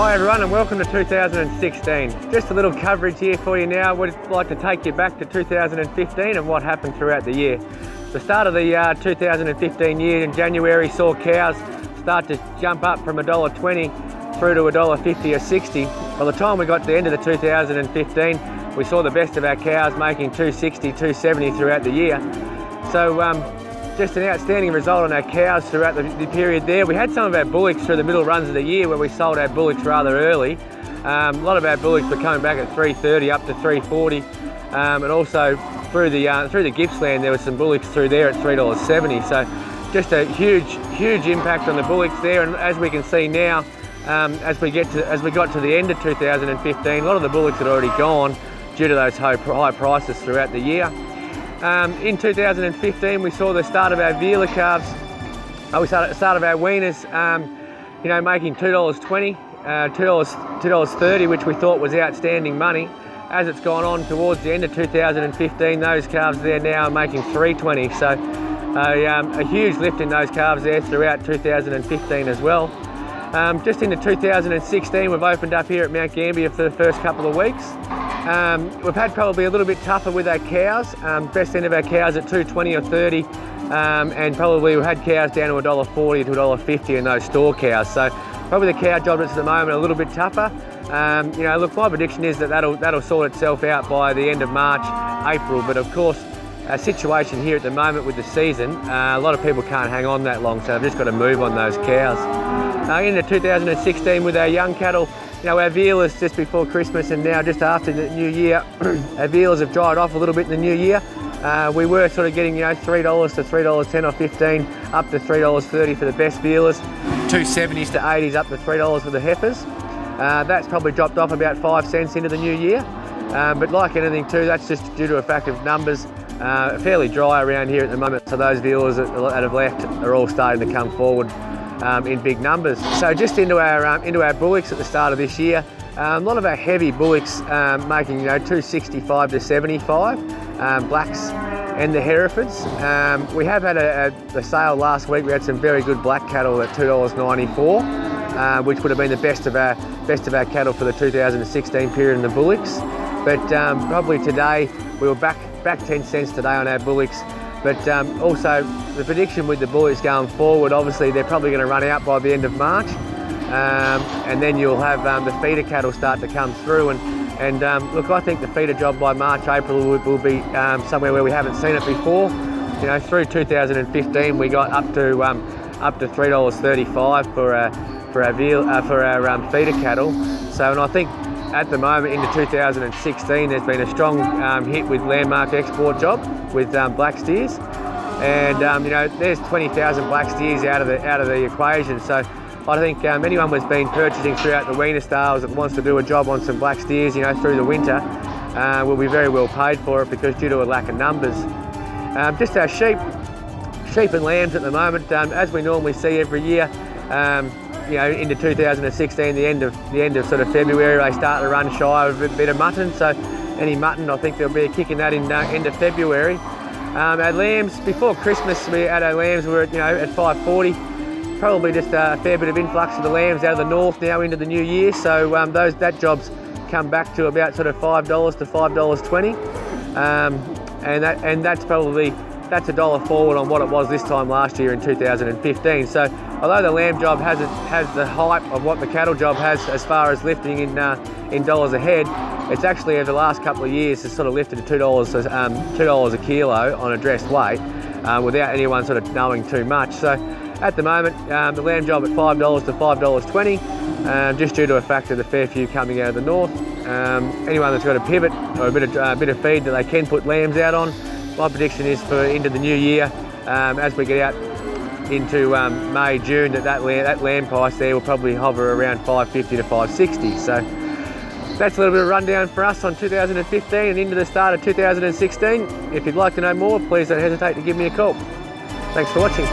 Hi everyone and welcome to 2016. Just a little coverage here for you now. We'd like to take you back to 2015 and what happened throughout the year. The start of the 2015 year in January saw cows start to jump up from $1.20 through to $1.50 or 60. By the time we got to the end of the 2015, we saw the best of our cows making $2.60, $2.70 throughout the year. So just an outstanding result on our cows throughout the period there. We had some of our bullocks through the middle runs of the year where we sold our bullocks rather early. A lot of our bullocks were coming back at $3.30 up to $3.40, and also through the Gippsland there was some bullocks through there at $3.70. So just a huge impact on the bullocks there. And as we can see now, as we got to the end of 2015, a lot of the bullocks had already gone due to those high prices throughout the year. In 2015, we saw the start of our Vila calves. We started our weaners, making $2.20, $2.30, which we thought was outstanding money. As it's gone on towards the end of 2015, those calves there now are making $3.20. So a huge lift in those calves there throughout 2015 as well. Just into 2016, we've opened up here at Mount Gambier for the first couple of weeks. We've had probably a little bit tougher with our cows. Best end of our cows at $2.20 or $2.30, and probably we've had cows down to $1.40 to $1.50 in those store cows. So probably the cow job at the moment a little bit tougher. Look, my prediction is that that'll sort itself out by the end of March, April. But of course, our situation here at the moment with the season, a lot of people can't hang on that long, so they've just got to move on those cows. Into 2016 with our young cattle, our vealers just before Christmas and now just after the new year, our vealers have dried off a little bit in the new year. We were sort of getting, $3 to $3.10 or 15, up to $3.30 for the best vealers, $2.70s to $80s, up to $3 for the heifers. That's probably dropped off about 5 cents into the new year. But like anything too, that's just due to a fact of numbers. Fairly dry around here at the moment, so those vealers that have left are all starting to come forward in big numbers. So just into our bullocks at the start of this year, a lot of our heavy bullocks making $2.65 to $2.75, blacks and the Herefords. We have had a sale last week. We had some very good black cattle at $2.94, which would have been the best of our cattle for the 2016 period in the bullocks. But probably today we were back 10 cents today on our bullocks. But also the prediction with the bullocks going forward, obviously they're probably going to run out by the end of March, and then you'll have the feeder cattle start to come through. And look, I think the feeder job by March, April will be somewhere where we haven't seen it before. Through 2015 we got up to $3.35 for our feeder cattle. So, and I think at the moment into 2016 there's been a strong hit with landmark export job with black steers, and there's 20,000 black steers out of the equation. So I think anyone who's been purchasing throughout the weaner stalls that wants to do a job on some black steers through the winter will be very well paid for it, because due to a lack of numbers. Just our sheep and lambs at the moment, as we normally see every year. Into 2016, the end of sort of February, they start to run shy of a bit of mutton. So any mutton, I think there'll be a kick in that in end of February. Our lambs, before Christmas, our lambs were at $5.40. Probably just a fair bit of influx of the lambs out of the north now into the new year. So that job's come back to about sort of $5 to $5.20, and that's $1 forward on what it was this time last year in 2015. So although the lamb job has the hype of what the cattle job has as far as lifting in dollars a head, it's actually over the last couple of years has sort of lifted to $2 a kilo on a dressed weight, without anyone sort of knowing too much. So at the moment, the lamb job at $5 to $5.20, just due to a fact of the fair few coming out of the north. Anyone that's got a pivot or a bit of feed that they can put lambs out on, my prediction is for into the new year, as we get out into May, June, that lamb price there will probably hover around $5.50 to $5.60. So that's a little bit of a rundown for us on 2015 and into the start of 2016. If you'd like to know more, please don't hesitate to give me a call. Thanks for watching.